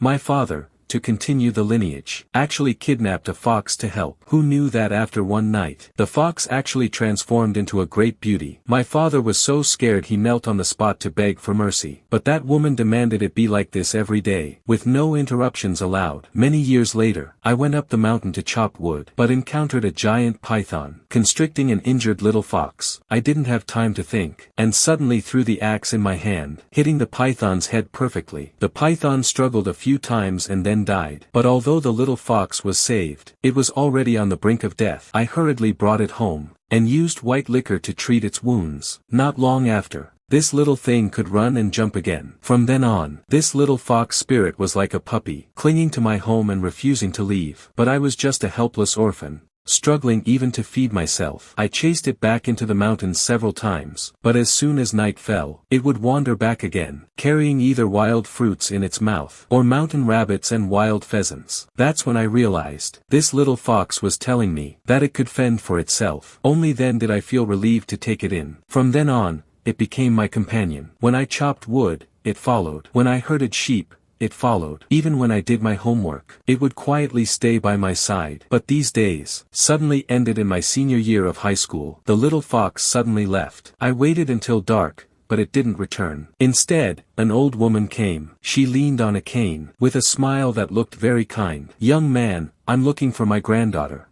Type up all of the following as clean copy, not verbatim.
My father, to continue the lineage, actually kidnapped a fox to help. Who knew that after one night, the fox actually transformed into a great beauty? My father was so scared he knelt on the spot to beg for mercy. But that woman demanded it be like this every day, with no interruptions allowed. Many years later, I went up the mountain to chop wood, but encountered a giant python, constricting an injured little fox. I didn't have time to think, and suddenly threw the axe in my hand, hitting the python's head perfectly. The python struggled a few times and then died. But although the little fox was saved, it was already on the brink of death. I hurriedly brought it home, and used white liquor to treat its wounds. Not long after, this little thing could run and jump again. From then on, this little fox spirit was like a puppy, clinging to my home and refusing to leave. But I was just a helpless orphan, struggling even to feed myself. I chased it back into the mountains several times, but as soon as night fell, it would wander back again, carrying either wild fruits in its mouth, or mountain rabbits and wild pheasants. That's when I realized, this little fox was telling me, that it could fend for itself. Only then did I feel relieved to take it in. From then on, it became my companion. When I chopped wood, it followed. When I herded sheep, it followed. Even when I did my homework, it would quietly stay by my side. But these days, suddenly ended in my senior year of high school. The little fox suddenly left. I waited until dark, but it didn't return. Instead, an old woman came. She leaned on a cane, with a smile that looked very kind. "Young man, I'm looking for my granddaughter.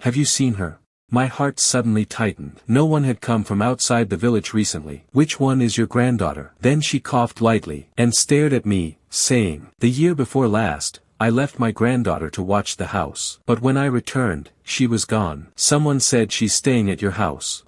Have you seen her?" My heart suddenly tightened. No one had come from outside the village recently. "Which one is your granddaughter?" Then she coughed lightly, and stared at me, saying, "The year before last, I left my granddaughter to watch the house. But when I returned, she was gone. Someone said she's staying at your house."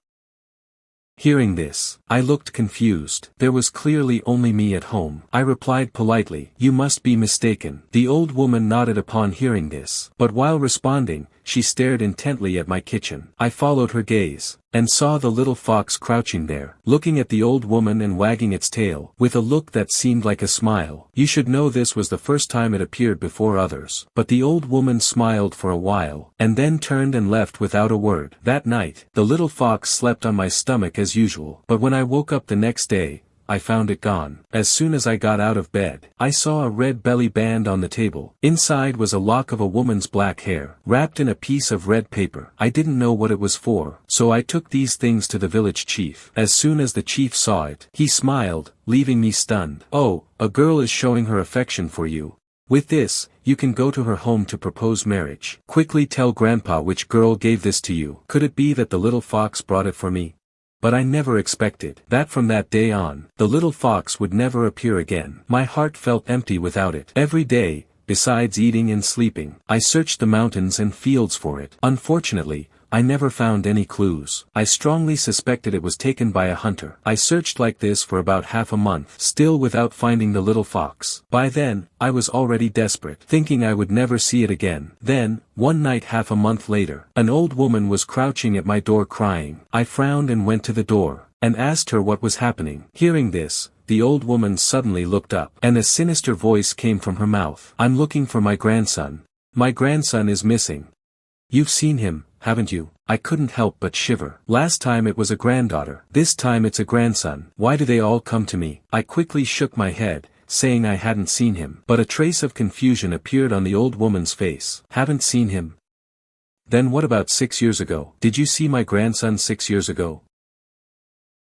Hearing this, I looked confused. There was clearly only me at home. I replied politely, "You must be mistaken." The old woman nodded upon hearing this, but while responding, she stared intently at my kitchen. I followed her gaze, and saw the little fox crouching there, looking at the old woman and wagging its tail, with a look that seemed like a smile. You should know this was the first time it appeared before others. But the old woman smiled for a while, and then turned and left without a word. That night, the little fox slept on my stomach as usual, but when I woke up the next day, I found it gone. As soon as I got out of bed, I saw a red belly band on the table. Inside was a lock of a woman's black hair, wrapped in a piece of red paper. I didn't know what it was for, so I took these things to the village chief. As soon as the chief saw it, he smiled, leaving me stunned. "Oh, a girl is showing her affection for you. With this, you can go to her home to propose marriage. Quickly tell grandpa which girl gave this to you." Could it be that the little fox brought it for me? But I never expected that from that day on, the little fox would never appear again. My heart felt empty without it. Every day, besides eating and sleeping, I searched the mountains and fields for it. Unfortunately, I never found any clues. I strongly suspected it was taken by a hunter. I searched like this for about half a month, still without finding the little fox. By then, I was already desperate, thinking I would never see it again. Then, one night half a month later, an old woman was crouching at my door crying. I frowned and went to the door, and asked her what was happening. Hearing this, the old woman suddenly looked up, and a sinister voice came from her mouth. "I'm looking for my grandson. My grandson is missing. You've seen him, haven't you?" I couldn't help but shiver. Last time it was a granddaughter. This time it's a grandson. Why do they all come to me? I quickly shook my head, saying I hadn't seen him. But a trace of confusion appeared on the old woman's face. "Haven't seen him? Then what about 6 years ago? Did you see my grandson 6 years ago?"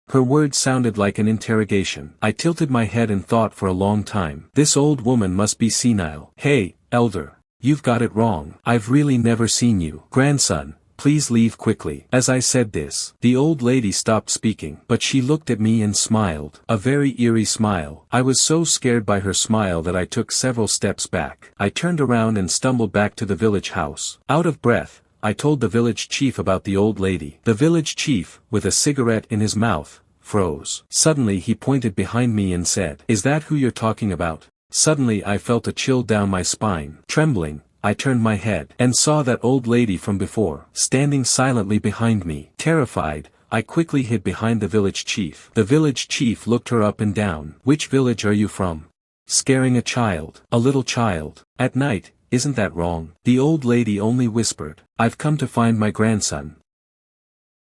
Her words sounded like an interrogation. I tilted my head and thought for a long time. This old woman must be senile. "Hey, elder. You've got it wrong. I've really never seen you. Grandson, please leave quickly." As I said this, the old lady stopped speaking, but she looked at me and smiled. A very eerie smile. I was so scared by her smile that I took several steps back. I turned around and stumbled back to the village house. Out of breath, I told the village chief about the old lady. The village chief, with a cigarette in his mouth, froze. Suddenly he pointed behind me and said, "Is that who you're talking about?" Suddenly I felt a chill down my spine. Trembling, I turned my head, and saw that old lady from before, standing silently behind me. Terrified, I quickly hid behind the village chief. The village chief looked her up and down. "Which village are you from? Scaring a child, a little child, at night, isn't that wrong?" The old lady only whispered, "I've come to find my grandson."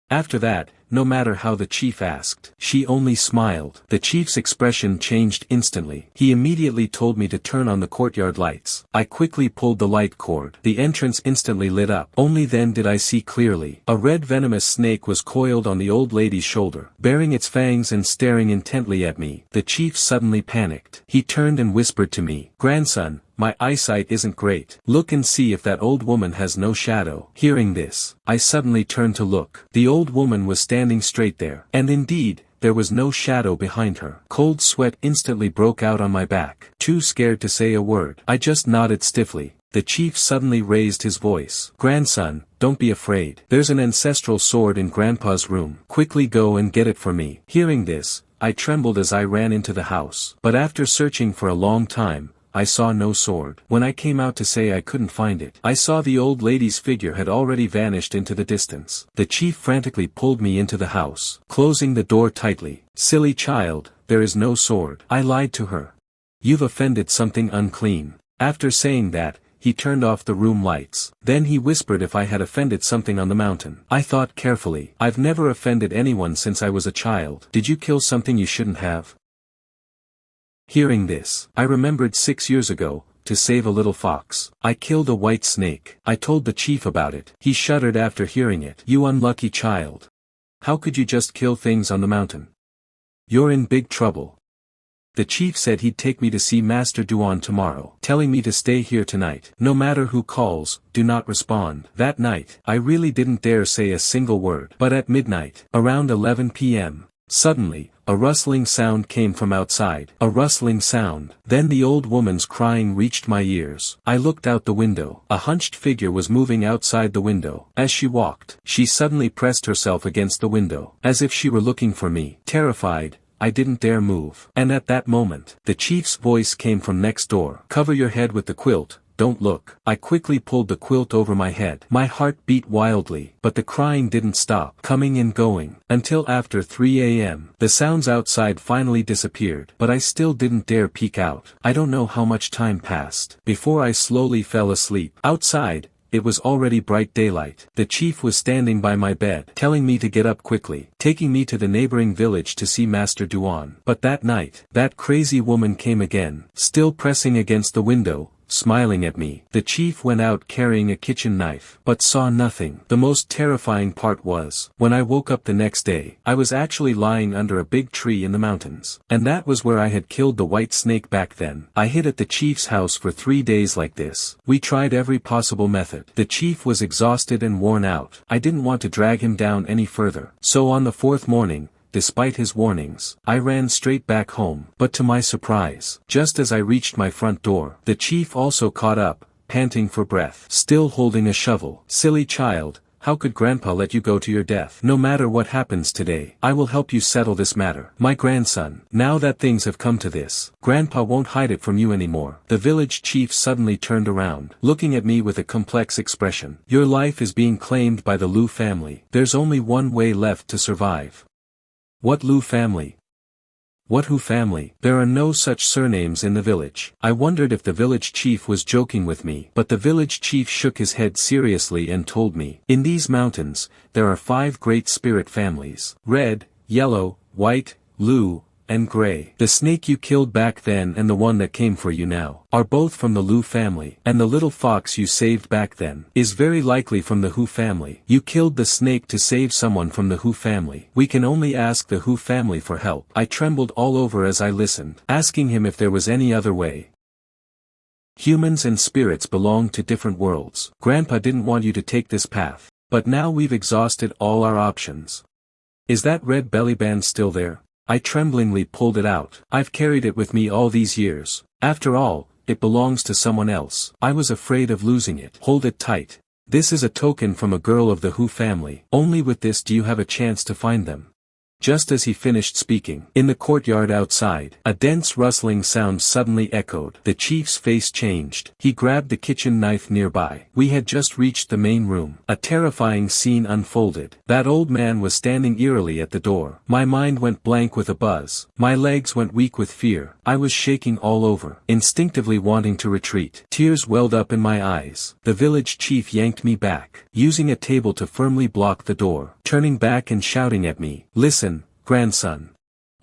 After that, no matter how the chief asked. She only smiled. The chief's expression changed instantly. He immediately told me to turn on the courtyard lights. I quickly pulled the light cord. The entrance instantly lit up. Only then did I see clearly. A red venomous snake was coiled on the old lady's shoulder, baring its fangs and staring intently at me. The chief suddenly panicked. He turned and whispered to me, "Grandson, my eyesight isn't great. Look and see if that old woman has no shadow." Hearing this, I suddenly turned to look. The old woman was standing straight there. And indeed, there was no shadow behind her. Cold sweat instantly broke out on my back. Too scared to say a word, I just nodded stiffly. The chief suddenly raised his voice. "Grandson, don't be afraid. There's an ancestral sword in Grandpa's room. Quickly go and get it for me." Hearing this, I trembled as I ran into the house. But after searching for a long time, I saw no sword. When I came out to say I couldn't find it, I saw the old lady's figure had already vanished into the distance. The chief frantically pulled me into the house, closing the door tightly. "Silly child, there is no sword." I lied to her. "You've offended something unclean." After saying that, he turned off the room lights. Then he whispered if I had offended something on the mountain. I thought carefully. I've never offended anyone since I was a child. Did you kill something you shouldn't have? Hearing this, I remembered 6 years ago, to save a little fox, I killed a white snake. I told the chief about it. He shuddered after hearing it. "You unlucky child. How could you just kill things on the mountain? You're in big trouble." The chief said he'd take me to see Master Duan tomorrow, telling me to stay here tonight. No matter who calls, do not respond. That night, I really didn't dare say a single word. But at midnight, around 11 p.m., suddenly, a rustling sound came from outside. A rustling sound. Then the old woman's crying reached my ears. I looked out the window. A hunched figure was moving outside the window. As she walked, she suddenly pressed herself against the window, as if she were looking for me. Terrified, I didn't dare move. And at that moment, the chief's voice came from next door. "Cover your head with the quilt. Don't look." I quickly pulled the quilt over my head. My heart beat wildly, but the crying didn't stop, coming and going, until after 3 a.m. The sounds outside finally disappeared, but I still didn't dare peek out. I don't know how much time passed before I slowly fell asleep. Outside, it was already bright daylight. The chief was standing by my bed, telling me to get up quickly, taking me to the neighboring village to see Master Duan. But that night, that crazy woman came again, still pressing against the window, smiling at me. The chief went out carrying a kitchen knife, but saw nothing. The most terrifying part was, when I woke up the next day, I was actually lying under a big tree in the mountains. And that was where I had killed the white snake back then. I hid at the chief's house for 3 days like this. We tried every possible method. The chief was exhausted and worn out. I didn't want to drag him down any further. So on the 4th morning, despite his warnings, I ran straight back home. But to my surprise, just as I reached my front door, the chief also caught up, panting for breath, still holding a shovel. "Silly child, how could Grandpa let you go to your death? No matter what happens today, I will help you settle this matter. My grandson, now that things have come to this, Grandpa won't hide it from you anymore." The village chief suddenly turned around, looking at me with a complex expression. "Your life is being claimed by the Lu family. There's only one way left to survive." "What Lu family? What Hu family?" There are no such surnames in the village. I wondered if the village chief was joking with me, but the village chief shook his head seriously and told me, "In these mountains, there are 5 great spirit families: red, yellow, white, Lu, and gray. The snake you killed back then and the one that came for you now, are both from the Lu family, and the little fox you saved back then, is very likely from the Hu family. You killed the snake to save someone from the Hu family. We can only ask the Hu family for help." I trembled all over as I listened, asking him if there was any other way. Humans and spirits belong to different worlds. Grandpa didn't want you to take this path, but now we've exhausted all our options. Is that red bellyband still there? I tremblingly pulled it out. I've carried it with me all these years. After all, it belongs to someone else. I was afraid of losing it. Hold it tight. This is a token from a girl of the Hu family. Only with this do you have a chance to find them. Just as he finished speaking, in the courtyard outside, a dense rustling sound suddenly echoed. The chief's face changed. He grabbed the kitchen knife nearby. We had just reached the main room. A terrifying scene unfolded. That old man was standing eerily at the door. My mind went blank with a buzz. My legs went weak with fear. I was shaking all over, instinctively wanting to retreat. Tears welled up in my eyes. The village chief yanked me back, using a table to firmly block the door, turning back and shouting at me, "Listen, grandson.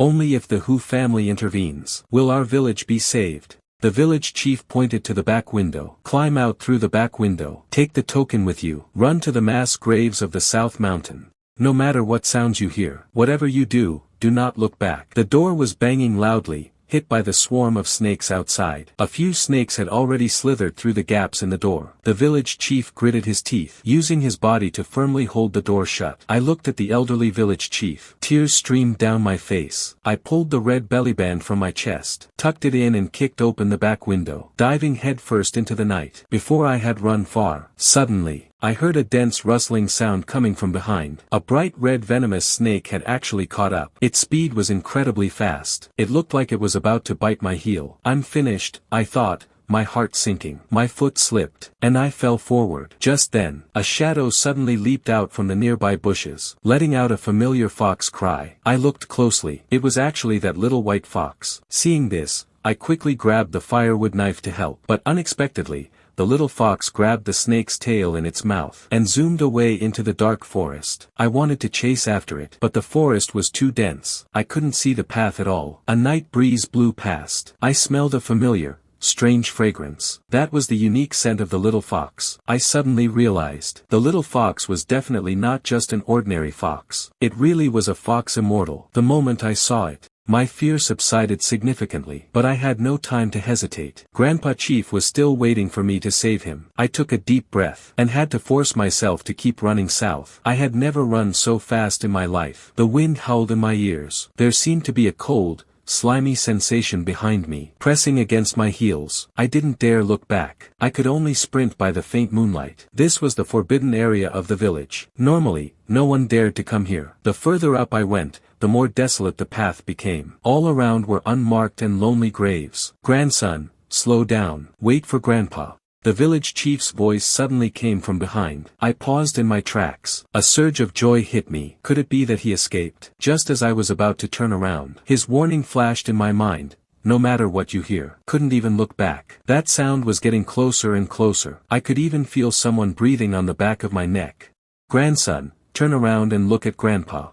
Only if the Hu family intervenes will our village be saved." The village chief pointed to the back window. "Climb out through the back window. Take the token with you. Run to the mass graves of the South Mountain. No matter what sounds you hear, whatever you do, do not look back." The door was banging loudly, hit by the swarm of snakes outside. A few snakes had already slithered through the gaps in the door. The village chief gritted his teeth, using his body to firmly hold the door shut. I looked at the elderly village chief. Tears streamed down my face. I pulled the red bellyband from my chest, tucked it in and kicked open the back window, diving headfirst into the night. Before I had run far, suddenly, I heard a dense rustling sound coming from behind. A bright red venomous snake had actually caught up. Its speed was incredibly fast. It looked like it was about to bite my heel. "I'm finished," I thought, my heart sinking. My foot slipped, and I fell forward. Just then, a shadow suddenly leaped out from the nearby bushes, letting out a familiar fox cry. I looked closely. It was actually that little white fox. Seeing this, I quickly grabbed the firewood knife to help. But unexpectedly, the little fox grabbed the snake's tail in its mouth and zoomed away into the dark forest. I wanted to chase after it, but the forest was too dense. I couldn't see the path at all. A night breeze blew past. I smelled a familiar, strange fragrance. That was the unique scent of the little fox. I suddenly realized the little fox was definitely not just an ordinary fox. It really was a fox immortal. The moment I saw it, my fear subsided significantly, but I had no time to hesitate. Grandpa Chief was still waiting for me to save him. I took a deep breath, and had to force myself to keep running south. I had never run so fast in my life. The wind howled in my ears. There seemed to be a cold, slimy sensation behind me, pressing against my heels. I didn't dare look back. I could only sprint by the faint moonlight. This was the forbidden area of the village. Normally, no one dared to come here. The further up I went, the more desolate the path became. All around were unmarked and lonely graves. "Grandson, slow down. Wait for Grandpa." The village chief's voice suddenly came from behind. I paused in my tracks. A surge of joy hit me. Could it be that he escaped? Just as I was about to turn around, his warning flashed in my mind. "No matter what you hear." Couldn't even look back. That sound was getting closer and closer. I could even feel someone breathing on the back of my neck. "Grandson, turn around and look at Grandpa."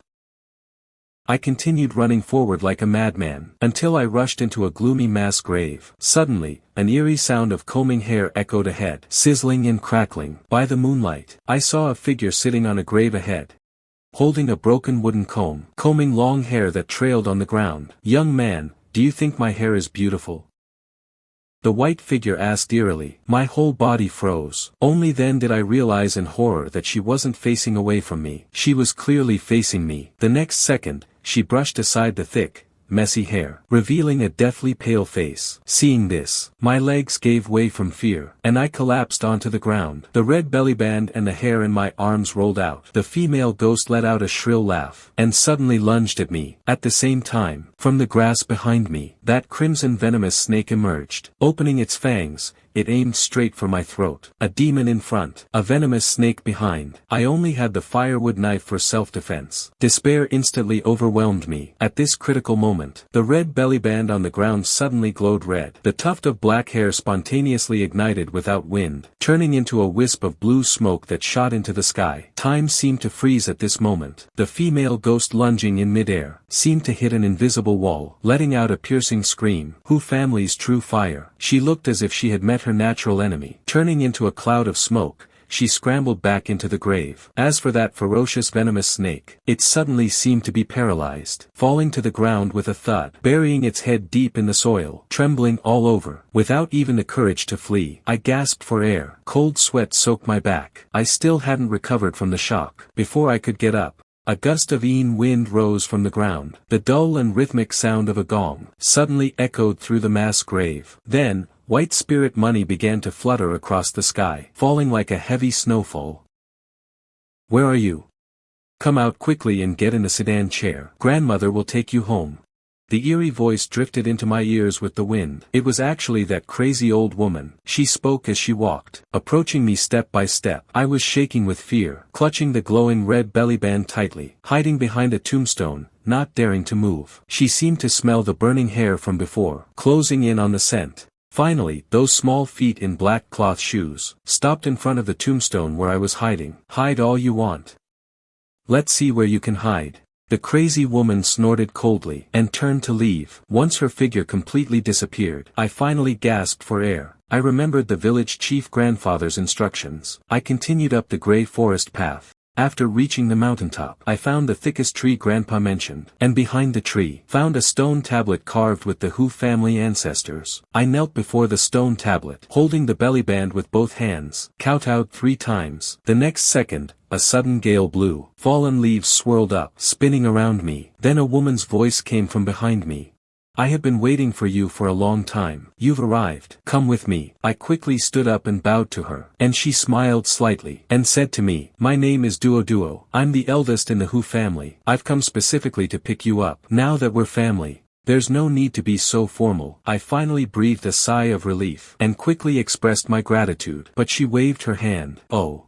I continued running forward like a madman, until I rushed into a gloomy mass grave. Suddenly, an eerie sound of combing hair echoed ahead, sizzling and crackling. By the moonlight, I saw a figure sitting on a grave ahead, holding a broken wooden comb, combing long hair that trailed on the ground. "Young man, do you think my hair is beautiful?" the white figure asked eerily. My whole body froze. Only then did I realize in horror that she wasn't facing away from me. She was clearly facing me. The next second, she brushed aside the thick, messy hair, revealing a deathly pale face. Seeing this, my legs gave way from fear, and I collapsed onto the ground. The red bellyband and the hair in my arms rolled out. The female ghost let out a shrill laugh, and suddenly lunged at me. At the same time, from the grass behind me, that crimson venomous snake emerged. Opening its fangs, it aimed straight for my throat. A demon in front, a venomous snake behind. I only had the firewood knife for self-defense. Despair instantly overwhelmed me. At this critical moment, the red bellyband on the ground suddenly glowed red. The tuft of black hair spontaneously ignited without wind, turning into a wisp of blue smoke that shot into the sky. Time seemed to freeze at this moment. The female ghost, lunging in midair, seemed to hit an invisible wall, letting out a piercing scream. Hu family's true fire. She looked as if she had met her natural enemy. Turning into a cloud of smoke, she scrambled back into the grave. As for that ferocious venomous snake, it suddenly seemed to be paralyzed, falling to the ground with a thud, burying its head deep in the soil, trembling all over, without even the courage to flee. I gasped for air. Cold sweat soaked my back. I still hadn't recovered from the shock. Before I could get up, a gust of wind rose from the ground. The dull and rhythmic sound of a gong suddenly echoed through the mass grave. Then, white spirit money began to flutter across the sky, falling like a heavy snowfall. "Where are you?" Come out quickly and get in the sedan chair. Grandmother will take you home. The eerie voice drifted into my ears with the wind. It was actually that crazy old woman. She spoke as she walked, approaching me step by step. I was shaking with fear, clutching the glowing red bellyband tightly, hiding behind a tombstone, not daring to move. She seemed to smell the burning hair from before, closing in on the scent. Finally, those small feet in black cloth shoes stopped in front of the tombstone where I was hiding. Hide all you want. Let's see where you can hide. The crazy woman snorted coldly and turned to leave. Once her figure completely disappeared, I finally gasped for air. I remembered the village chief grandfather's instructions. I continued up the gray forest path. After reaching the mountaintop, I found the thickest tree Grandpa mentioned, and behind the tree, found a stone tablet carved with the Hu family ancestors. I knelt before the stone tablet, holding the bellyband with both hands, kowtowed 3 times. The next second, a sudden gale blew. Fallen leaves swirled up, spinning around me. Then a woman's voice came from behind me. I have been waiting for you for a long time. You've arrived. Come with me. I quickly stood up and bowed to her, and she smiled slightly, and said to me, my name is Duo Duo. I'm the eldest in the Hu family. I've come specifically to pick you up. Now that we're family, there's no need to be so formal. I finally breathed a sigh of relief, and quickly expressed my gratitude. But she waved her hand. Oh.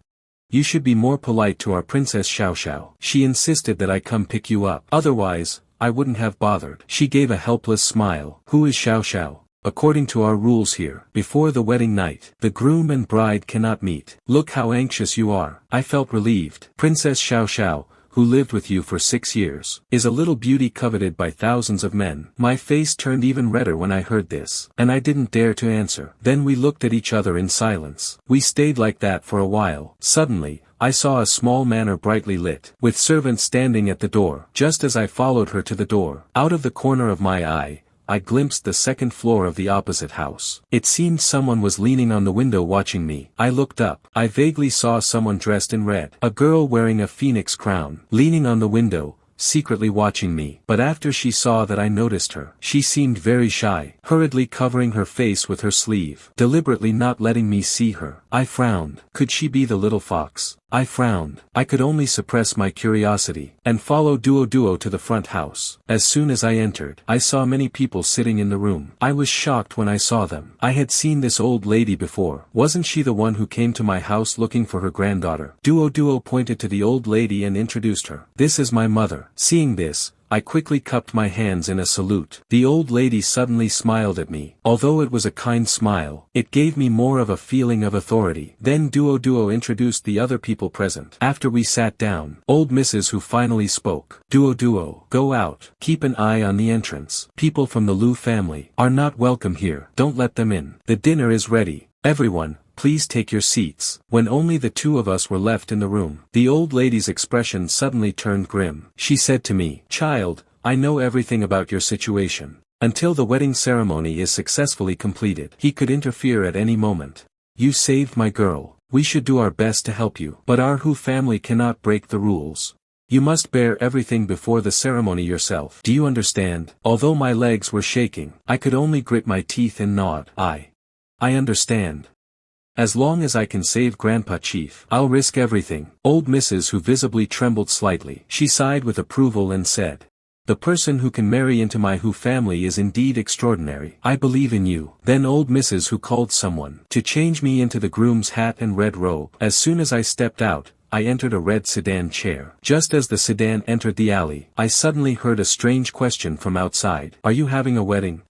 You should be more polite to our Princess Xiaoxiao. She insisted that I come pick you up. Otherwise, I wouldn't have bothered. She gave a helpless smile. Who is Xiaoxiao? According to our rules here, before the wedding night, the groom and bride cannot meet. Look how anxious you are. I felt relieved. Princess Xiaoxiao, who lived with you for 6 years, is a little beauty coveted by thousands of men. My face turned even redder when I heard this, and I didn't dare to answer. Then we looked at each other in silence. We stayed like that for a while. Suddenly, I saw a small manor brightly lit, with servants standing at the door. Just as I followed her to the door, out of the corner of my eye, I glimpsed the second floor of the opposite house. It seemed someone was leaning on the window watching me. I looked up. I vaguely saw someone dressed in red. A girl wearing a phoenix crown, leaning on the window, secretly watching me. But after she saw that I noticed her, she seemed very shy, hurriedly covering her face with her sleeve, deliberately not letting me see her. I frowned. Could she be the little fox? I frowned. I could only suppress my curiosity, and follow Duo Duo to the front house. As soon as I entered, I saw many people sitting in the room. I was shocked when I saw them. I had seen this old lady before. Wasn't she the one who came to my house looking for her granddaughter? Duo Duo pointed to the old lady and introduced her. This is my mother. Seeing this, I quickly cupped my hands in a salute. The old lady suddenly smiled at me. Although it was a kind smile, it gave me more of a feeling of authority. Then Duo Duo introduced the other people present. After we sat down, old Mrs. Who finally spoke. Duo Duo, go out. Keep an eye on the entrance. People from the Lu family are not welcome here. Don't let them in. The dinner is ready. Everyone, please take your seats. When only the 2 of us were left in the room, the old lady's expression suddenly turned grim. She said to me, child, I know everything about your situation. Until the wedding ceremony is successfully completed, he could interfere at any moment. You saved my girl. We should do our best to help you. But our Hu family cannot break the rules. You must bear everything before the ceremony yourself. Do you understand? Although my legs were shaking, I could only grit my teeth and nod. I understand. As long as I can save Grandpa Chief, I'll risk everything. Old Mrs. Who visibly trembled slightly. She sighed with approval and said, the person who can marry into my Hu family is indeed extraordinary. I believe in you. Then old Mrs. Who called someone to change me into the groom's hat and red robe. As soon as I stepped out, I entered a red sedan chair. Just as the sedan entered the alley, I suddenly heard a strange question from outside. Are you having a wedding?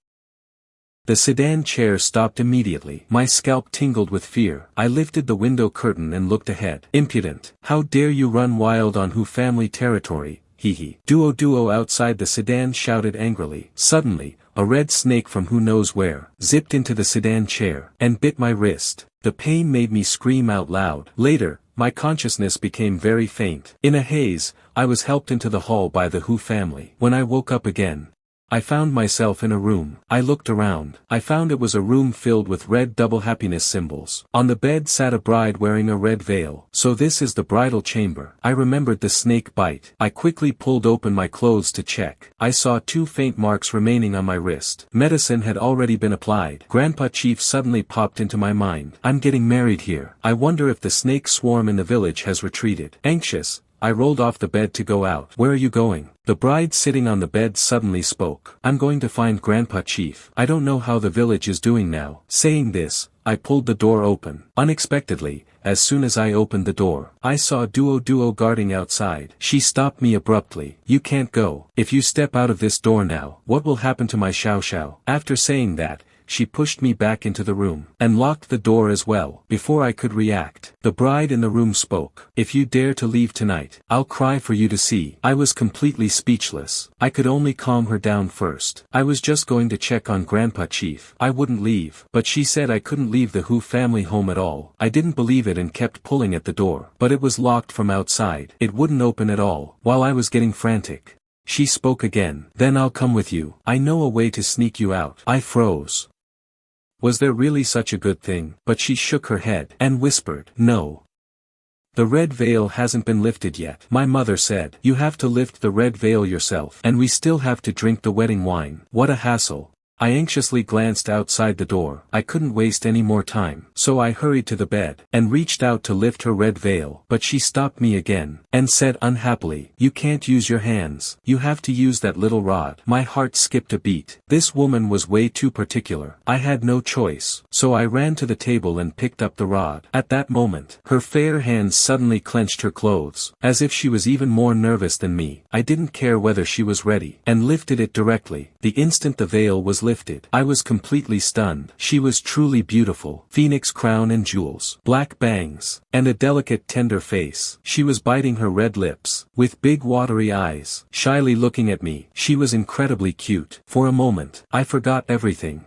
The sedan chair stopped immediately. My scalp tingled with fear. I lifted the window curtain and looked ahead. Impudent! How dare you run wild on Hu family territory? Hee. Duo Duo outside the sedan shouted angrily. Suddenly, a red snake from who knows where, zipped into the sedan chair, and bit my wrist. The pain made me scream out loud. Later, my consciousness became very faint. In a haze, I was helped into the hall by the Hu family. When I woke up again, I found myself in a room. I looked around. I found it was a room filled with red double happiness symbols. On the bed sat a bride wearing a red veil. So this is the bridal chamber. I remembered the snake bite. I quickly pulled open my clothes to check. I saw 2 faint marks remaining on my wrist. Medicine had already been applied. Grandpa Chief suddenly popped into my mind. I'm getting married here. I wonder if the snake swarm in the village has retreated. Anxious, I rolled off the bed to go out. Where are you going? The bride sitting on the bed suddenly spoke. I'm going to find Grandpa Chief. I don't know how the village is doing now. Saying this, I pulled the door open. Unexpectedly, as soon as I opened the door, I saw Duo guarding outside. She stopped me abruptly. You can't go. If you step out of this door now, what will happen to my Xiaoxiao? After saying that, she pushed me back into the room, and locked the door as well. Before I could react, the bride in the room spoke. If you dare to leave tonight, I'll cry for you to see. I was completely speechless. I could only calm her down first. I was just going to check on Grandpa Chief. I wouldn't leave, but she said I couldn't leave the Hu family home at all. I didn't believe it and kept pulling at the door, but it was locked from outside. It wouldn't open at all. While I was getting frantic, she spoke again. Then I'll come with you. I know a way to sneak you out. I froze. Was there really such a good thing? But she shook her head, and whispered, no. The red veil hasn't been lifted yet. My mother said, you have to lift the red veil yourself, and we still have to drink the wedding wine. What a hassle. I anxiously glanced outside the door. I couldn't waste any more time, so I hurried to the bed, and reached out to lift her red veil. But she stopped me again, and said unhappily, you can't use your hands. You have to use that little rod. My heart skipped a beat. This woman was way too particular. I had no choice, so I ran to the table and picked up the rod. At that moment, her fair hands suddenly clenched her clothes, as if she was even more nervous than me. I didn't care whether she was ready, and lifted it directly. The instant the veil was lifted, I was completely stunned. She was truly beautiful. Phoenix crown and jewels, black bangs, and a delicate tender face. She was biting her red lips, with big watery eyes, shyly looking at me. She was incredibly cute. For a moment, I forgot everything,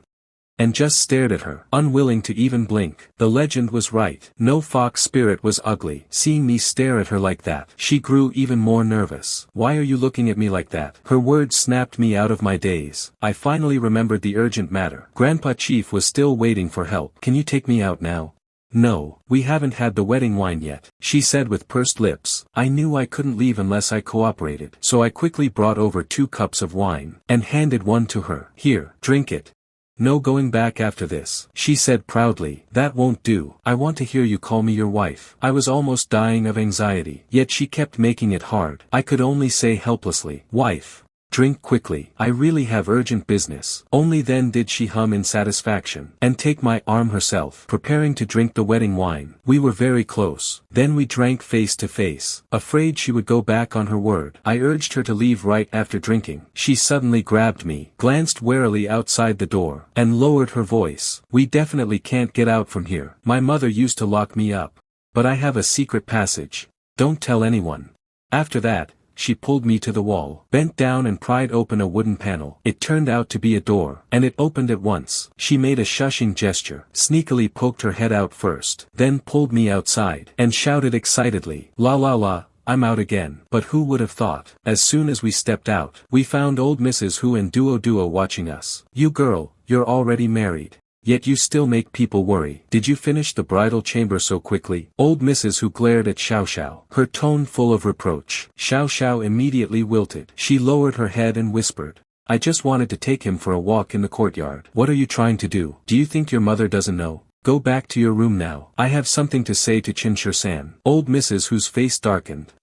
and just stared at her, unwilling to even blink. The legend was right. No fox spirit was ugly. Seeing me stare at her like that, she grew even more nervous. Why are you looking at me like that? Her words snapped me out of my daze. I finally remembered the urgent matter. Grandpa Chief was still waiting for help. Can you take me out now? No, we haven't had the wedding wine yet, she said with pursed lips. I knew I couldn't leave unless I cooperated, so I quickly brought over 2 cups of wine, and handed one to her. Here, drink it. No going back after this, she said proudly. That won't do. I want to hear you call me your wife. I was almost dying of anxiety, yet she kept making it hard. I could only say helplessly, wife. Drink quickly. I really have urgent business. Only then did she hum in satisfaction, and take my arm herself, preparing to drink the wedding wine. We were very close. Then we drank face to face. Afraid she would go back on her word, I urged her to leave right after drinking. She suddenly grabbed me, glanced warily outside the door, and lowered her voice. We definitely can't get out from here. My mother used to lock me up, but I have a secret passage. Don't tell anyone. After that, she pulled me to the wall, bent down and pried open a wooden panel. It turned out to be a door, and it opened at once. She made a shushing gesture, sneakily poked her head out first, then pulled me outside, and shouted excitedly, la la la, I'm out again. But who would have thought? As soon as we stepped out, we found old Mrs. Hu and Duo watching us. You girl, you're already married. Yet you still make people worry. Did you finish the bridal chamber so quickly? Old Mrs. Hu glared at Xiaoxiao, her tone full of reproach. Xiaoxiao immediately wilted. She lowered her head and whispered, I just wanted to take him for a walk in the courtyard. What are you trying to do? Do you think your mother doesn't know? Go back to your room now. I have something to say to Qinshi-san. Old Mrs. Hu's face darkened.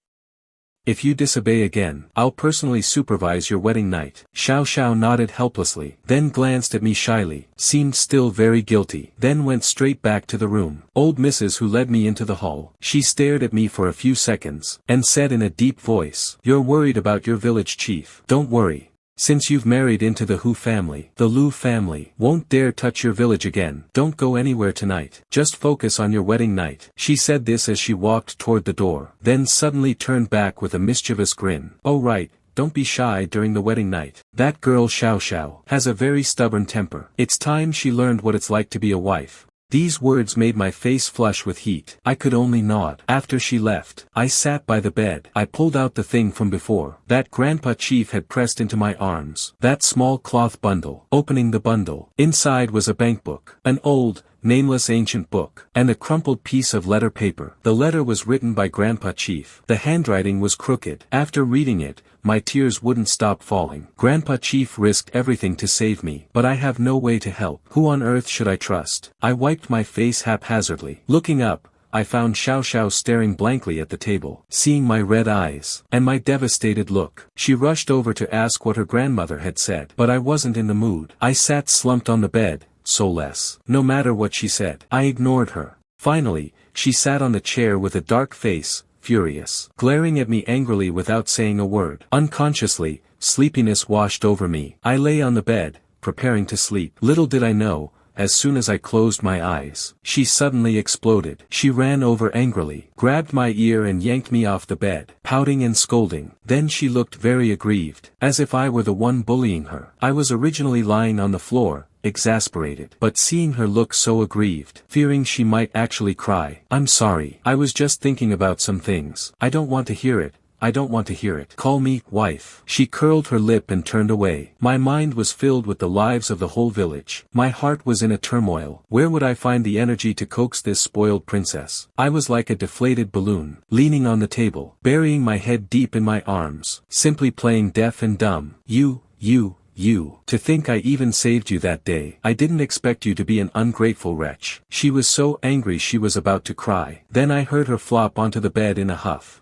If you disobey again, I'll personally supervise your wedding night. Xiaoxiao nodded helplessly, then glanced at me shyly, seemed still very guilty, then went straight back to the room. Old Mrs. Hu led me into the hall. She stared at me for a few seconds, and said in a deep voice, You're worried about your village chief. Don't worry. Since you've married into the Hu family, the Lu family won't dare touch your village again. Don't go anywhere tonight. Just focus on your wedding night. She said this as she walked toward the door, then suddenly turned back with a mischievous grin. Oh right, don't be shy during the wedding night. That girl Xiaoxiao has a very stubborn temper. It's time she learned what it's like to be a wife. These words made my face flush with heat. I could only nod. After she left, I sat by the bed. I pulled out the thing from before, that Grandpa Chief had pressed into my arms. That small cloth bundle. Opening the bundle, inside was a bankbook. An old, nameless ancient book, and a crumpled piece of letter paper. The letter was written by Grandpa Chief. The handwriting was crooked. After reading it, my tears wouldn't stop falling. Grandpa Chief risked everything to save me, but I have no way to help. Who on earth should I trust? I wiped my face haphazardly. Looking up, I found Xiaoxiao staring blankly at the table. Seeing my red eyes, and my devastated look, she rushed over to ask what her grandmother had said. But I wasn't in the mood. I sat slumped on the bed, soulless. No matter what she said, I ignored her. Finally, she sat on the chair with a dark face, furious, glaring at me angrily without saying a word. Unconsciously, sleepiness washed over me. I lay on the bed, preparing to sleep. Little did I know, as soon as I closed my eyes, she suddenly exploded. She ran over angrily, grabbed my ear and yanked me off the bed, pouting and scolding. Then she looked very aggrieved, as if I were the one bullying her. I was originally lying on the floor, exasperated. But seeing her look so aggrieved, fearing she might actually cry. "I'm sorry. I was just thinking about some things. I don't want to hear it. I don't want to hear it. Call me, wife." She curled her lip and turned away. My mind was filled with the lives of the whole village. My heart was in a turmoil. Where would I find the energy to coax this spoiled princess? I was like a deflated balloon, leaning on the table, burying my head deep in my arms, simply playing deaf and dumb. You. To think I even saved you that day. I didn't expect you to be an ungrateful wretch. She was so angry she was about to cry. Then I heard her flop onto the bed in a huff,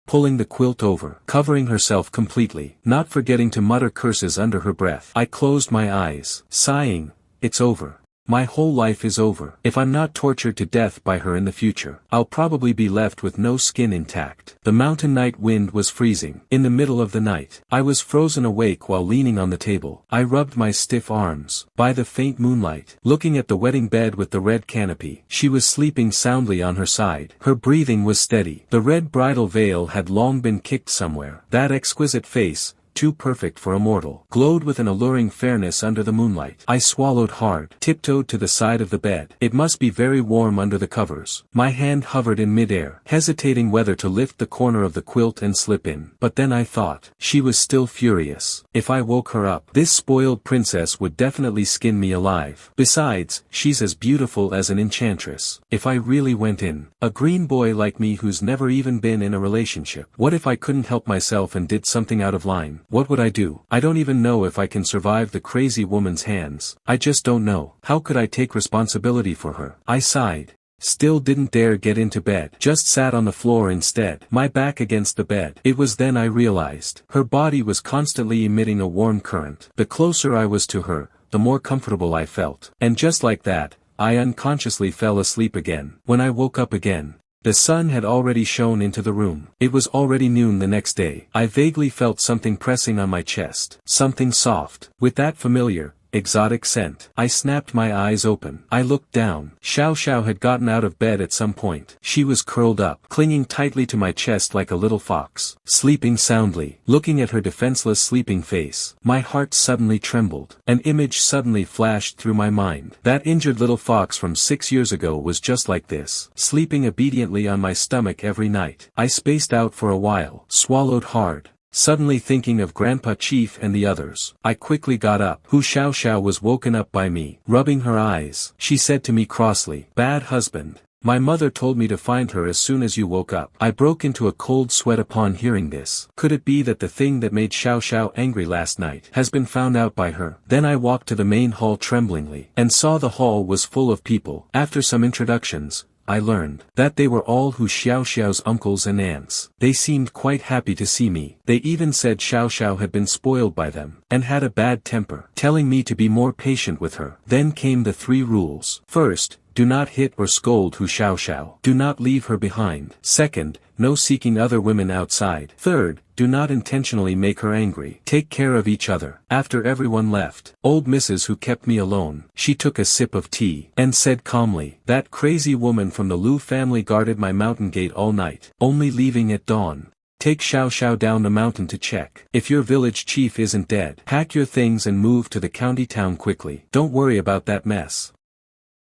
pulling the quilt over, covering herself completely, not forgetting to mutter curses under her breath. I closed my eyes, sighing, "It's over. My whole life is over. If I'm not tortured to death by her in the future, I'll probably be left with no skin intact." The mountain night wind was freezing. In the middle of the night, I was frozen awake while leaning on the table. I rubbed my stiff arms, by the faint moonlight, looking at the wedding bed with the red canopy. She was sleeping soundly on her side. Her breathing was steady. The red bridal veil had long been kicked somewhere. That exquisite face, too perfect for a mortal, glowed with an alluring fairness under the moonlight. I swallowed hard, tiptoed to the side of the bed. It must be very warm under the covers. My hand hovered in midair, hesitating whether to lift the corner of the quilt and slip in. But then I thought, she was still furious. If I woke her up, this spoiled princess would definitely skin me alive. Besides, she's as beautiful as an enchantress. If I really went in, a green boy like me who's never even been in a relationship. What if I couldn't help myself and did something out of line? What would I do? I don't even know if I can survive the crazy woman's hands. I just don't know. How could I take responsibility for her? I sighed. Still didn't dare get into bed. Just sat on the floor instead, my back against the bed. It was then I realized. Her body was constantly emitting a warm current. The closer I was to her, the more comfortable I felt. And just like that, I unconsciously fell asleep again. When I woke up again, the sun had already shone into the room. It was already noon the next day. I vaguely felt something pressing on my chest. Something soft, with that familiar, exotic scent. I snapped my eyes open. I looked down. Xiaoxiao had gotten out of bed at some point. She was curled up, clinging tightly to my chest like a little fox, sleeping soundly. Looking at her defenseless sleeping face, my heart suddenly trembled. An image suddenly flashed through my mind. That injured little fox from 6 years ago was just like this, sleeping obediently on my stomach every night. I spaced out for a while, swallowed hard, suddenly thinking of Grandpa Chief and the others. I quickly got up. Hu Xiaoxiao was woken up by me, rubbing her eyes. She said to me crossly, "Bad husband. My mother told me to find her as soon as you woke up." I broke into a cold sweat upon hearing this. Could it be that the thing that made Xiaoxiao angry last night has been found out by her? Then I walked to the main hall tremblingly, and saw the hall was full of people. After some introductions, I learned that they were all Hu Xiaoxiao's uncles and aunts. They seemed quite happy to see me. They even said Xiaoxiao had been spoiled by them, and had a bad temper, telling me to be more patient with her. Then came the 3 rules. First, do not hit or scold Hu Xiaoxiao. Do not leave her behind. Second, no seeking other women outside. Third, do not intentionally make her angry. Take care of each other. After everyone left, old Mrs. Who kept me alone. She took a sip of tea, and said calmly, "That crazy woman from the Lu family guarded my mountain gate all night, only leaving at dawn. Take Xiaoxiao down the mountain to check. If your village chief isn't dead, pack your things and move to the county town quickly. Don't worry about that mess.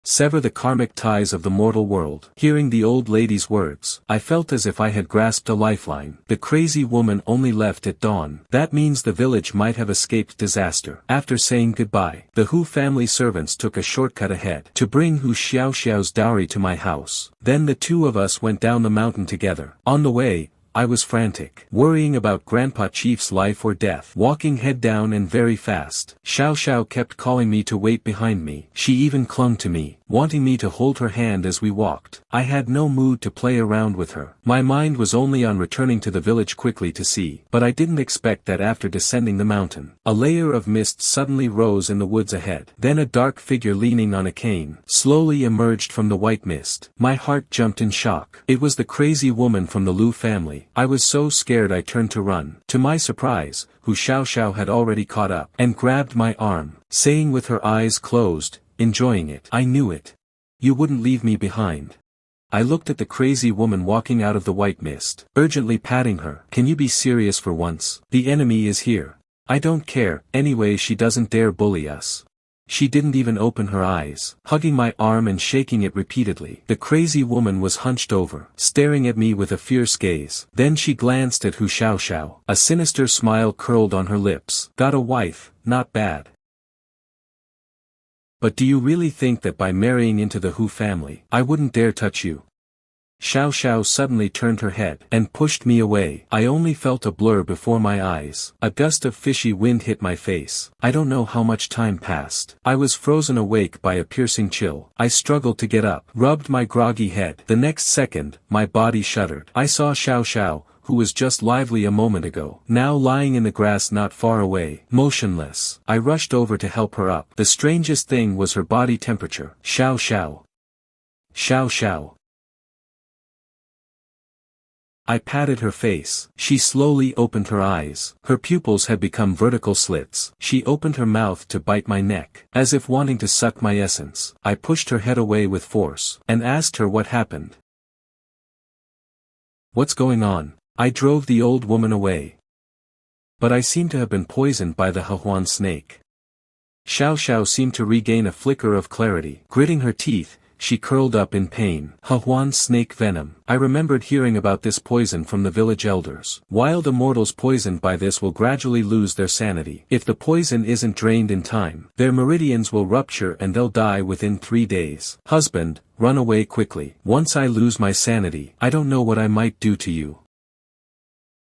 Sever the karmic ties of the mortal world." Hearing the old lady's words, I felt as if I had grasped a lifeline. The crazy woman only left at dawn. That means the village might have escaped disaster. After saying goodbye, the Hu family servants took a shortcut ahead to bring Hu Xiaoxiao's dowry to my house. Then the 2 of us went down the mountain together. On the way, I was frantic, worrying about Grandpa Chief's life or death, walking head down and very fast. Xiaoxiao kept calling me to wait behind me. She even clung to me, wanting me to hold her hand as we walked. I had no mood to play around with her. My mind was only on returning to the village quickly to see, but I didn't expect that after descending the mountain, a layer of mist suddenly rose in the woods ahead. Then a dark figure leaning on a cane slowly emerged from the white mist. My heart jumped in shock. It was the crazy woman from the Lu family. I was so scared I turned to run. To my surprise, Hu Xiaoxiao had already caught up and grabbed my arm, saying with her eyes closed, enjoying it. I knew it. You wouldn't leave me behind. I looked at the crazy woman walking out of the white mist, urgently patting her. Can you be serious for once? The enemy is here. I don't care, anyway she doesn't dare bully us. She didn't even open her eyes, hugging my arm and shaking it repeatedly. The crazy woman was hunched over, staring at me with a fierce gaze. Then she glanced at Hu Xiaoxiao. A sinister smile curled on her lips. Got a wife, not bad. But do you really think that by marrying into the Hu family, I wouldn't dare touch you? Xiaoxiao suddenly turned her head and pushed me away. I only felt a blur before my eyes. A gust of fishy wind hit my face. I don't know how much time passed. I was frozen awake by a piercing chill. I struggled to get up, rubbed my groggy head. The next second, my body shuddered. I saw Xiaoxiao, who was just lively a moment ago, now lying in the grass not far away, motionless. I rushed over to help her up. The strangest thing was her body temperature. Xiaoxiao. Xiaoxiao. I patted her face. She slowly opened her eyes. Her pupils had become vertical slits. She opened her mouth to bite my neck, as if wanting to suck my essence. I pushed her head away with force, and asked her what happened. What's going on? I drove the old woman away. But I seem to have been poisoned by the Hehuan snake. Xiaoxiao seemed to regain a flicker of clarity. Gritting her teeth, she curled up in pain. Hehuan snake venom. I remembered hearing about this poison from the village elders. Wild immortals poisoned by this will gradually lose their sanity. If the poison isn't drained in time, their meridians will rupture and they'll die within 3 days. Husband, run away quickly. Once I lose my sanity, I don't know what I might do to you.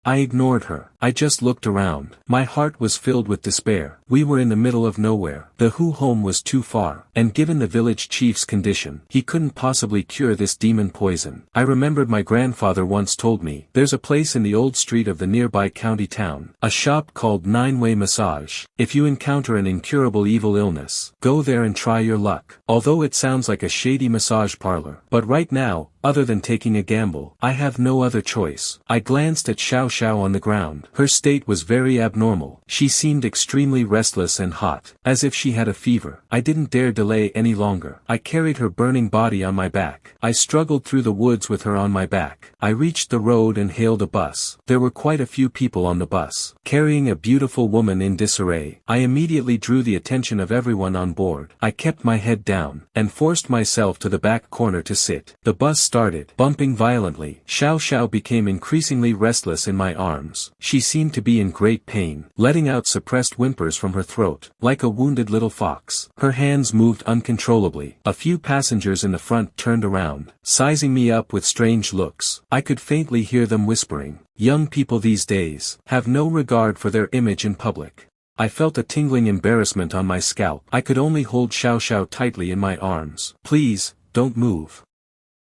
I ignored her. I just looked around. My heart was filled with despair. We were in the middle of nowhere. The Hu home was too far, and given the village chief's condition, he couldn't possibly cure this demon poison. I remembered my grandfather once told me, there's a place in the old street of the nearby county town, a shop called 9-Way Massage. If you encounter an incurable evil illness, go there and try your luck. Although it sounds like a shady massage parlor, but right now, other than taking a gamble, I have no other choice. I glanced at Xiaoxiao on the ground. Her state was very abnormal. She seemed extremely restless and hot, as if she had a fever. I didn't dare delay any longer. I carried her burning body on my back. I struggled through the woods with her on my back. I reached the road and hailed a bus. There were quite a few people on the bus, carrying a beautiful woman in disarray. I immediately drew the attention of everyone on board. I kept my head down, and forced myself to the back corner to sit. The bus started, bumping violently. Xiaoxiao became increasingly restless in my arms. She seemed to be in great pain, letting out suppressed whimpers from her throat, like a wounded little fox. Her hands moved uncontrollably. A few passengers in the front turned around, sizing me up with strange looks. I could faintly hear them whispering, "Young people these days have no regard for their image in public." I felt a tingling embarrassment on my scalp. I could only hold Xiaoxiao tightly in my arms. "Please, don't move,"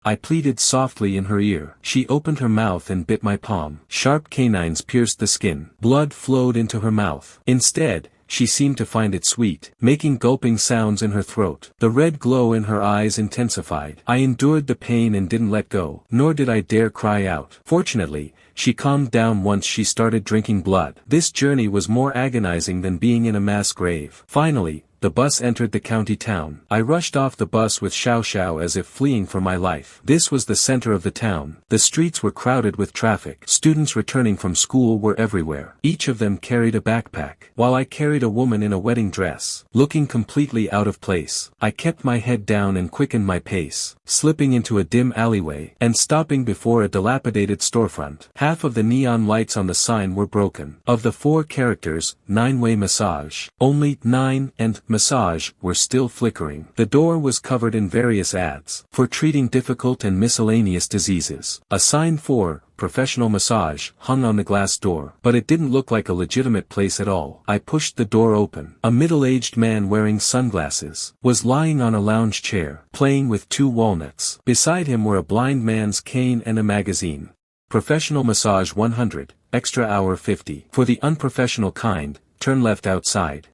I pleaded softly in her ear. She opened her mouth and bit my palm. Sharp canines pierced the skin. Blood flowed into her mouth. Instead, she seemed to find it sweet, making gulping sounds in her throat. The red glow in her eyes intensified. I endured the pain and didn't let go, nor did I dare cry out. Fortunately, she calmed down once she started drinking blood. This journey was more agonizing than being in a mass grave. Finally, the bus entered the county town. I rushed off the bus with Xiaoxiao as if fleeing for my life. This was the center of the town. The streets were crowded with traffic. Students returning from school were everywhere. Each of them carried a backpack, while I carried a woman in a wedding dress, looking completely out of place. I kept my head down and quickened my pace, slipping into a dim alleyway, and stopping before a dilapidated storefront. Half of the neon lights on the sign were broken. Of the 4 characters, 9-Way Massage, only 9 and Massage were still flickering. The door was covered in various ads for treating difficult and miscellaneous diseases. A sign for professional massage, hung on the glass door. But it didn't look like a legitimate place at all. I pushed the door open. A middle-aged man wearing sunglasses was lying on a lounge chair, playing with 2 walnuts. Beside him were a blind man's cane and a magazine. Professional massage 100, extra hour 50. For the unprofessional kind, turn left outside.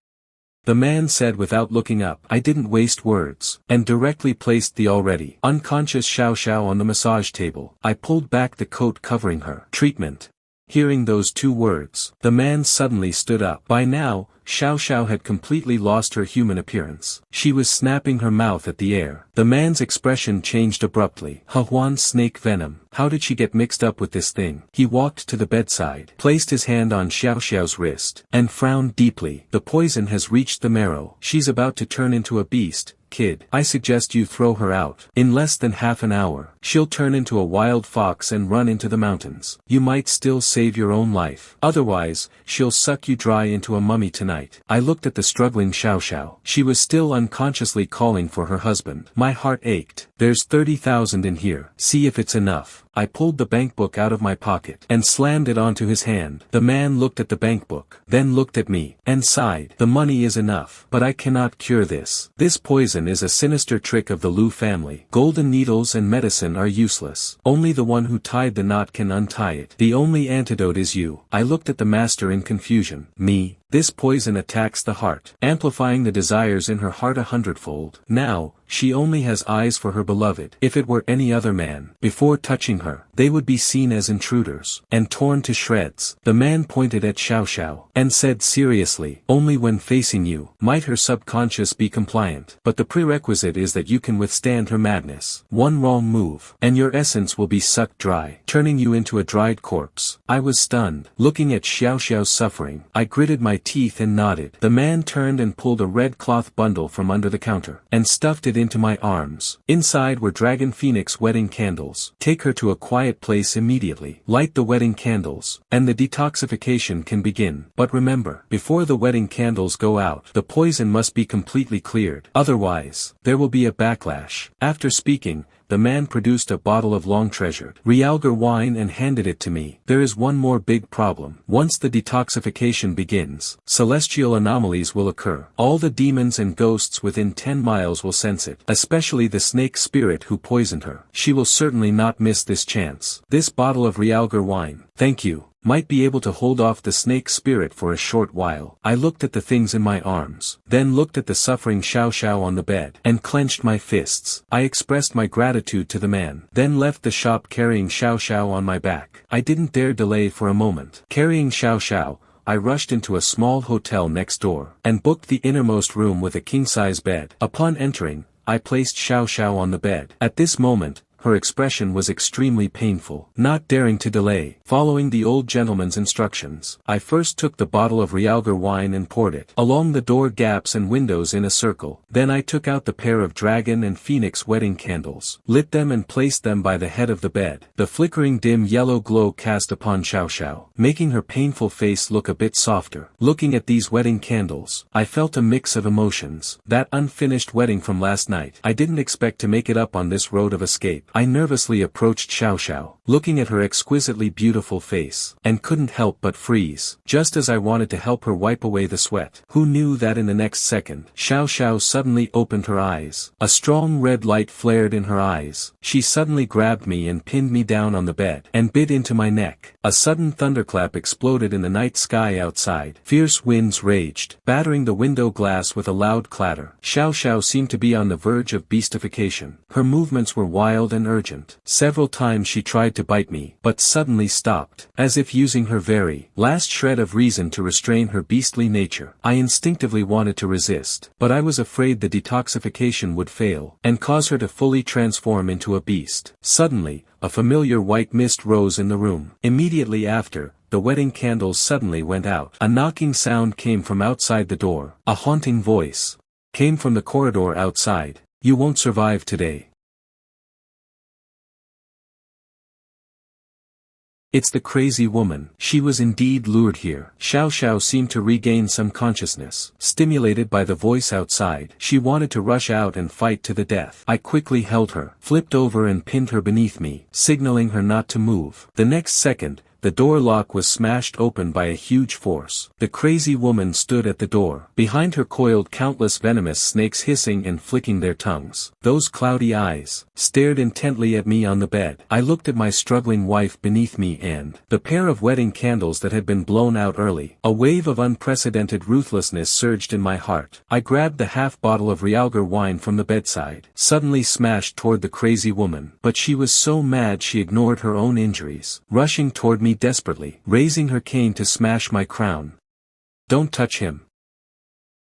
The man said without looking up. I didn't waste words, and directly placed the already unconscious Xiaoxiao on the massage table. I pulled back the coat covering her. Treatment. Hearing those 2 words, the man suddenly stood up. By now, Xiaoxiao had completely lost her human appearance. She was snapping her mouth at the air. The man's expression changed abruptly. Huan snake venom. How did she get mixed up with this thing? He walked to the bedside, placed his hand on Xiaoxiao's wrist, and frowned deeply. The poison has reached the marrow. She's about to turn into a beast. Kid, I suggest you throw her out. In less than half an hour, she'll turn into a wild fox and run into the mountains. You might still save your own life. Otherwise, she'll suck you dry into a mummy tonight. I looked at the struggling Xiaoxiao. She was still unconsciously calling for her husband. My heart ached. There's 30,000 in here. See if it's enough. I pulled the bankbook out of my pocket and slammed it onto his hand. The man looked at the bankbook, then looked at me, and sighed. The money is enough, but I cannot cure this. This poison is a sinister trick of the Lu family. Golden needles and medicine are useless. Only the one who tied the knot can untie it. The only antidote is you. I looked at the master in confusion. Me? This poison attacks the heart, amplifying the desires in her heart 100-fold. Now, she only has eyes for her beloved. If it were any other man, before touching her, they would be seen as intruders, and torn to shreds. The man pointed at Xiaoxiao, and said seriously, only when facing you, might her subconscious be compliant. But the prerequisite is that you can withstand her madness. One wrong move, and your essence will be sucked dry, turning you into a dried corpse. I was stunned. Looking at Xiaoxiao's suffering, I gritted my teeth and nodded. The man turned and pulled a red cloth bundle from under the counter, and stuffed it into my arms. Inside were Dragon Phoenix wedding candles. Take her to a quiet place immediately. Light the wedding candles, and the detoxification can begin. But remember, before the wedding candles go out, the poison must be completely cleared. Otherwise, there will be a backlash. After speaking, the man produced a bottle of long-treasured Realgar wine and handed it to me. There is one more big problem. Once the detoxification begins, celestial anomalies will occur. All the demons and ghosts within 10 miles will sense it, especially the snake spirit who poisoned her. She will certainly not miss this chance. This bottle of Realgar wine, thank you, might be able to hold off the snake spirit for a short while. I looked at the things in my arms, then looked at the suffering Xiaoxiao on the bed, and clenched my fists. I expressed my gratitude to the man, then left the shop carrying Xiaoxiao on my back. I didn't dare delay for a moment. Carrying Xiaoxiao, I rushed into a small hotel next door, and booked the innermost room with a king-size bed. Upon entering, I placed Xiaoxiao on the bed. At this moment, her expression was extremely painful. Not daring to delay, following the old gentleman's instructions, I first took the bottle of Realgar wine and poured it along the door gaps and windows in a circle. Then I took out the pair of Dragon and Phoenix wedding candles, lit them and placed them by the head of the bed. The flickering dim yellow glow cast upon Xiaoxiao, making her painful face look a bit softer. Looking at these wedding candles, I felt a mix of emotions. That unfinished wedding from last night. I didn't expect to make it up on this road of escape. I nervously approached Xiaoxiao, looking at her exquisitely beautiful face, and couldn't help but freeze. Just as I wanted to help her wipe away the sweat, who knew that in the next second, Xiaoxiao suddenly opened her eyes. A strong red light flared in her eyes. She suddenly grabbed me and pinned me down on the bed, and bit into my neck. A sudden thunderclap exploded in the night sky outside. Fierce winds raged, battering the window glass with a loud clatter. Xiaoxiao seemed to be on the verge of beastification. Her movements were wild and urgent. Several times she tried to bite me, but suddenly stopped, as if using her very last shred of reason to restrain her beastly nature. I instinctively wanted to resist, but I was afraid the detoxification would fail, and cause her to fully transform into a beast. Suddenly, a familiar white mist rose in the room. Immediately after, the wedding candles suddenly went out. A knocking sound came from outside the door. A haunting voice came from the corridor outside. You won't survive today. It's the crazy woman. She was indeed lured here. Xiaoxiao seemed to regain some consciousness. Stimulated by the voice outside, she wanted to rush out and fight to the death. I quickly held her, flipped over and pinned her beneath me, signaling her not to move. The next second, the door lock was smashed open by a huge force. The crazy woman stood at the door. Behind her coiled countless venomous snakes, hissing and flicking their tongues. Those cloudy eyes stared intently at me on the bed. I looked at my struggling wife beneath me and the pair of wedding candles that had been blown out early. A wave of unprecedented ruthlessness surged in my heart. I grabbed the half bottle of Realgar wine from the bedside, suddenly smashed toward the crazy woman. But she was so mad she ignored her own injuries, rushing toward me desperately, raising her cane to smash my crown. "Don't touch him."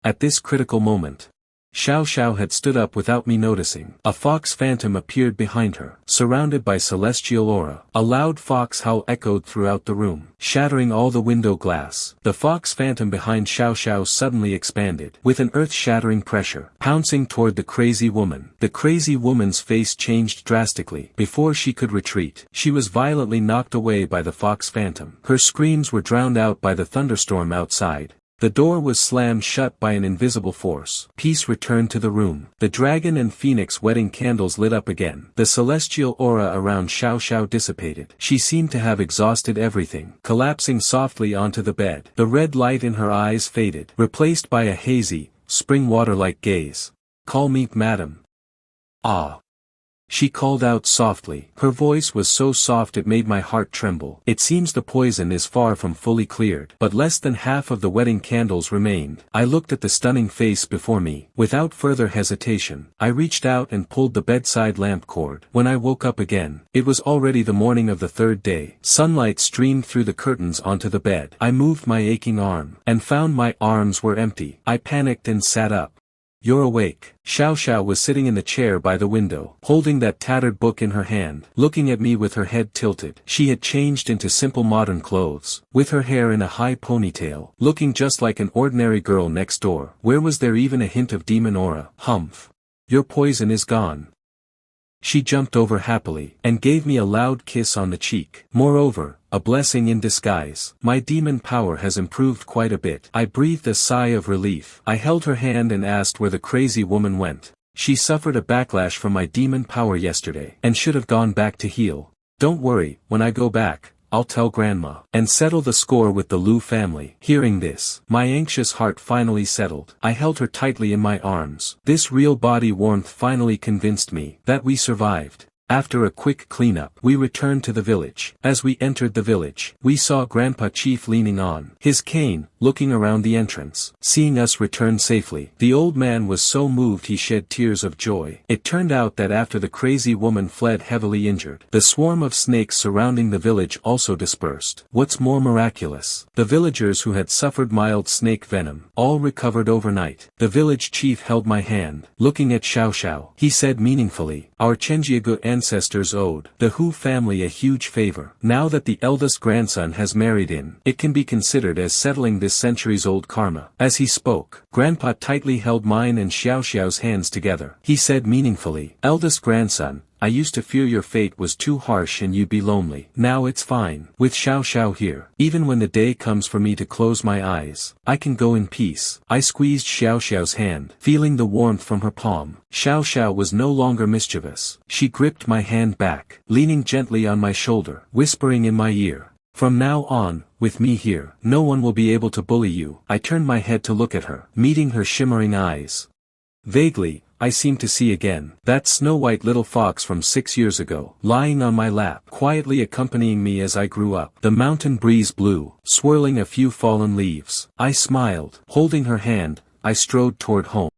At this critical moment, Xiaoxiao had stood up without me noticing. A fox phantom appeared behind her, surrounded by celestial aura. A loud fox howl echoed throughout the room, shattering all the window glass. The fox phantom behind Xiaoxiao suddenly expanded, with an earth-shattering pressure, pouncing toward the crazy woman. The crazy woman's face changed drastically. Before she could retreat, she was violently knocked away by the fox phantom. Her screams were drowned out by the thunderstorm outside. The door was slammed shut by an invisible force. Peace returned to the room. The dragon and phoenix wedding candles lit up again. The celestial aura around Xiaoxiao dissipated. She seemed to have exhausted everything, collapsing softly onto the bed. The red light in her eyes faded, replaced by a hazy, spring water-like gaze. "Call me, madam." "Ah." She called out softly. Her voice was so soft it made my heart tremble. "It seems the poison is far from fully cleared." But less than half of the wedding candles remained. I looked at the stunning face before me. Without further hesitation, I reached out and pulled the bedside lamp cord. When I woke up again, it was already the morning of the third day. Sunlight streamed through the curtains onto the bed. I moved my aching arm, and found my arms were empty. I panicked and sat up. "You're awake." Xiaoxiao was sitting in the chair by the window, holding that tattered book in her hand, looking at me with her head tilted. She had changed into simple modern clothes, with her hair in a high ponytail, looking just like an ordinary girl next door. Where was there even a hint of demon aura? "Humph. Your poison is gone." She jumped over happily, and gave me a loud kiss on the cheek. Moreover, a blessing in disguise. "My demon power has improved quite a bit." I breathed a sigh of relief. I held her hand and asked where the crazy woman went. "She suffered a backlash from my demon power yesterday, and should have gone back to heal. Don't worry, when I go back, I'll tell Grandma, and settle the score with the Lu family." Hearing this, my anxious heart finally settled. I held her tightly in my arms. This real body warmth finally convinced me that we survived. After a quick cleanup, we returned to the village. As we entered the village, we saw Grandpa Chief leaning on his cane, looking around the entrance. Seeing us return safely, the old man was so moved he shed tears of joy. It turned out that after the crazy woman fled heavily injured, the swarm of snakes surrounding the village also dispersed. What's more miraculous, the villagers who had suffered mild snake venom all recovered overnight. The village chief held my hand, looking at Xiaoxiao. He said meaningfully, "Our Chenjiagu ancestors owed the Hu family a huge favor. Now that the eldest grandson has married in, it can be considered as settling this centuries-old karma." As he spoke, Grandpa tightly held mine and Xiaoxiao's hands together. He said meaningfully, "Eldest grandson, I used to fear your fate was too harsh and you'd be lonely. Now it's fine. With Xiaoxiao here, even when the day comes for me to close my eyes, I can go in peace." I squeezed Xiaoxiao's hand, feeling the warmth from her palm. Xiaoxiao was no longer mischievous. She gripped my hand back, leaning gently on my shoulder, whispering in my ear, "From now on, with me here, no one will be able to bully you." I turned my head to look at her, meeting her shimmering eyes. Vaguely, I seemed to see again that snow-white little fox from 6 years ago, lying on my lap, quietly accompanying me as I grew up. The mountain breeze blew, swirling a few fallen leaves. I smiled. Holding her hand, I strode toward home.